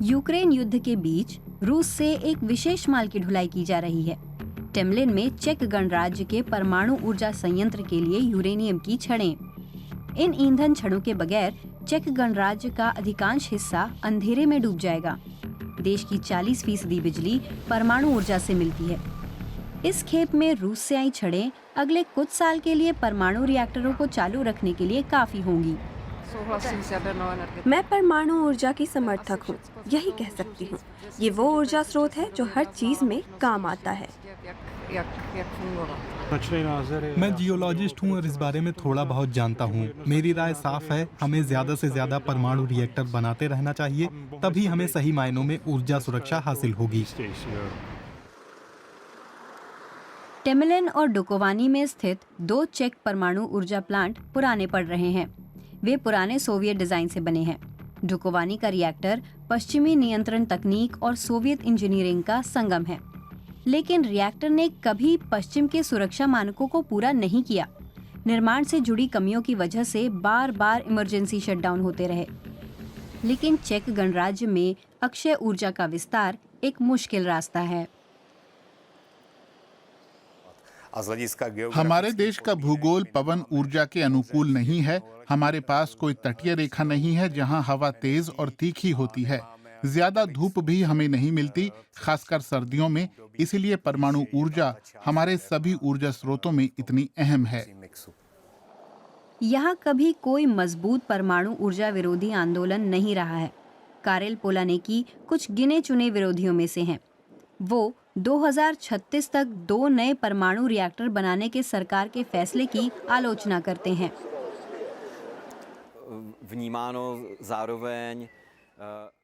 Ukraine युद्ध के बीच रूस से एक विशेष माल की ढुलाई की जा रही है। टेम्लिन में चेक गणराज्य के परमाणु ऊर्जा संयंत्र के लिए यूरेनियम की छड़ें। इन ईंधन छड़ों के बगैर चेक गणराज्य का अधिकांश हिस्सा अंधेरे में डूब जाएगा। देश की 40% बिजली परमाणु ऊर्जा से मिलती है। इस खेप में रूस से आई छड़ें अगले कुछ साल के लिए परमाणु रिएक्टरों को चालू रखने के लिए काफी होंगी। मैं परमाणु ऊर्जा की समर्थक हूँ, यही कह सकती हूँ। ये वो ऊर्जा स्रोत है जो हर चीज में काम आता है। मैं जियोलॉजिस्ट हूँ और इस बारे में थोड़ा बहुत जानता हूँ। मेरी राय साफ है, हमें ज्यादा से ज्यादा परमाणु रिएक्टर बनाते रहना चाहिए, तभी हमें सही मायनों में ऊर्जा सुरक्षा हासिल होगी। टेम्लिन और डुकोवानी में स्थित 2 चेक परमाणु ऊर्जा प्लांट पुराने पड़ रहे हैं। वे पुराने सोवियत डिजाइन से बने हैं। डुकोवानी का रिएक्टर पश्चिमी नियंत्रण तकनीक और सोवियत इंजीनियरिंग का संगम है, लेकिन रिएक्टर ने कभी पश्चिम के सुरक्षा मानकों को पूरा नहीं किया। निर्माण से जुड़ी कमियों की वजह से बार बार इमरजेंसी शटडाउन होते रहे। लेकिन चेक गणराज्य में अक्षय ऊर्जा का विस्तार एक मुश्किल रास्ता है। हमारे देश का भूगोल पवन ऊर्जा के अनुकूल नहीं है। हमारे पास कोई तटीय रेखा नहीं है जहां हवा तेज और तीखी होती है। ज्यादा धूप भी हमें नहीं मिलती, खासकर सर्दियों में। इसीलिए परमाणु ऊर्जा हमारे सभी ऊर्जा स्रोतों में इतनी अहम है। यहाँ कभी कोई मजबूत परमाणु ऊर्जा विरोधी आंदोलन नहीं रहा है। कारेल पोलानेकी कुछ गिने चुने विरोधियों में से हैं। वो 2036 तक 2 नए परमाणु रिएक्टर बनाने के सरकार के फैसले की आलोचना करते हैं।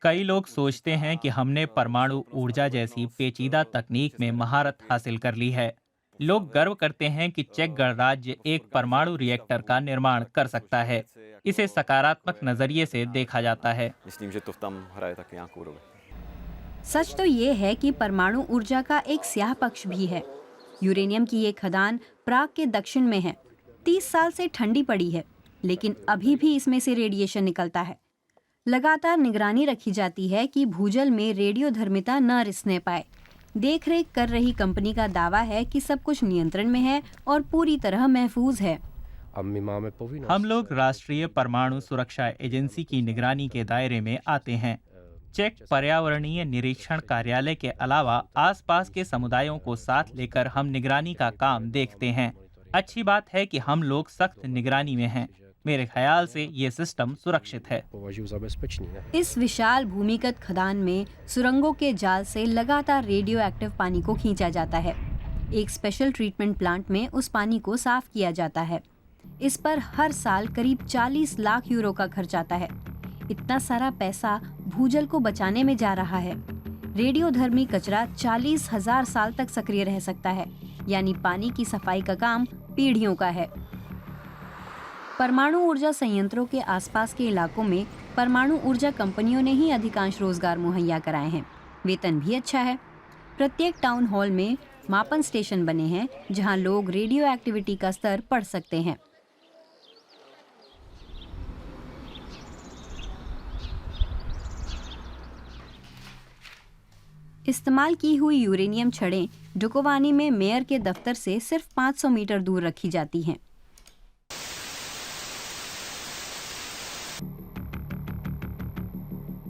कई लोग सोचते हैं कि हमने परमाणु ऊर्जा जैसी पेचीदा तकनीक में महारत हासिल कर ली है। लोग गर्व करते हैं कि चेक गणराज्य एक परमाणु रिएक्टर का निर्माण कर सकता है। इसे सकारात्मक नजरिए से देखा जाता है। सच तो ये है कि परमाणु ऊर्जा का एक स्याह पक्ष भी है। यूरेनियम की ये खदान प्राग के दक्षिण में है। 30 साल से ठंडी पड़ी है, लेकिन अभी भी इसमें से रेडिएशन निकलता है। लगातार निगरानी रखी जाती है कि भूजल में रेडियोधर्मिता न रिसने पाए। देखरेख कर रही कंपनी का दावा है कि सब कुछ नियंत्रण में है और पूरी तरह महफूज है। हम लोग राष्ट्रीय परमाणु सुरक्षा एजेंसी की निगरानी के दायरे में आते हैं। चेक पर्यावरणीय निरीक्षण कार्यालय के अलावा आसपास के समुदायों को साथ लेकर हम निगरानी का काम देखते हैं। अच्छी बात है कि हम लोग सख्त निगरानी में हैं। मेरे ख्याल से ये सिस्टम सुरक्षित है। इस विशाल भूमिगत खदान में सुरंगों के जाल से लगातार रेडियो एक्टिव पानी को खींचा जाता है। एक स्पेशल ट्रीटमेंट प्लांट में उस पानी को साफ किया जाता है। इस पर हर साल करीब 40 लाख यूरो का खर्च आता है। इतना सारा पैसा भूजल को बचाने में जा रहा है। रेडियोधर्मी कचरा 40,000 साल तक सक्रिय रह सकता है, यानी पानी की सफाई का काम पीढ़ियों का है। परमाणु ऊर्जा संयंत्रों के आसपास के इलाकों में परमाणु ऊर्जा कंपनियों ने ही अधिकांश रोजगार मुहैया कराए हैं। वेतन भी अच्छा है। प्रत्येक टाउन हॉल में मापन स्टेशन बने हैं जहां लोग रेडियो एक्टिविटी का स्तर पढ़ सकते हैं। इस्तेमाल की हुई यूरेनियम छड़ें डुकोवानी में मेयर के दफ्तर से सिर्फ 500 मीटर दूर रखी जाती हैं।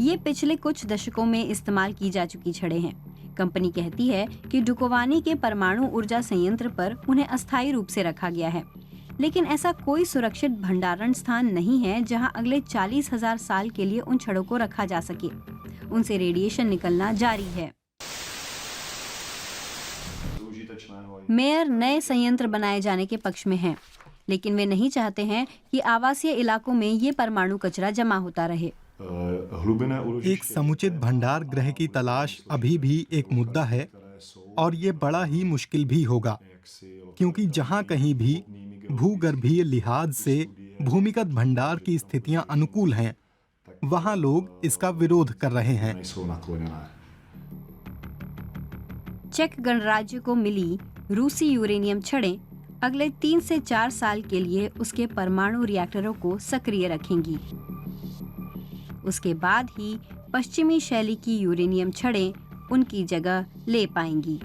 ये पिछले कुछ दशकों में इस्तेमाल की जा चुकी छड़ें हैं। कंपनी कहती है कि डुकोवानी के परमाणु ऊर्जा संयंत्र पर उन्हें अस्थायी रूप से रखा गया है, लेकिन ऐसा कोई सुरक्षित भंडारण स्थान नहीं है जहां अगले 40,000 साल के लिए उन छड़ों को रखा जा सके। उनसे रेडिएशन निकलना जारी है। मेयर नए संयंत्र बनाए जाने के पक्ष में हैं, लेकिन वे नहीं चाहते हैं कि आवासीय इलाकों में ये परमाणु कचरा जमा होता रहे। एक समुचित भंडार गृह की तलाश अभी भी एक मुद्दा है और ये बड़ा ही मुश्किल भी होगा, क्योंकि जहां कहीं भी भूगर्भीय लिहाज से भूमिगत भंडार की स्थितियां अनुकूल हैं, वहां लोग इसका विरोध कर रहे हैं। चेक गणराज्य को मिली रूसी यूरेनियम छड़ें अगले 3 से 4 साल के लिए उसके परमाणु रिएक्टरों को सक्रिय रखेंगी। उसके बाद ही पश्चिमी शैली की यूरेनियम छड़ें उनकी जगह ले पाएंगी।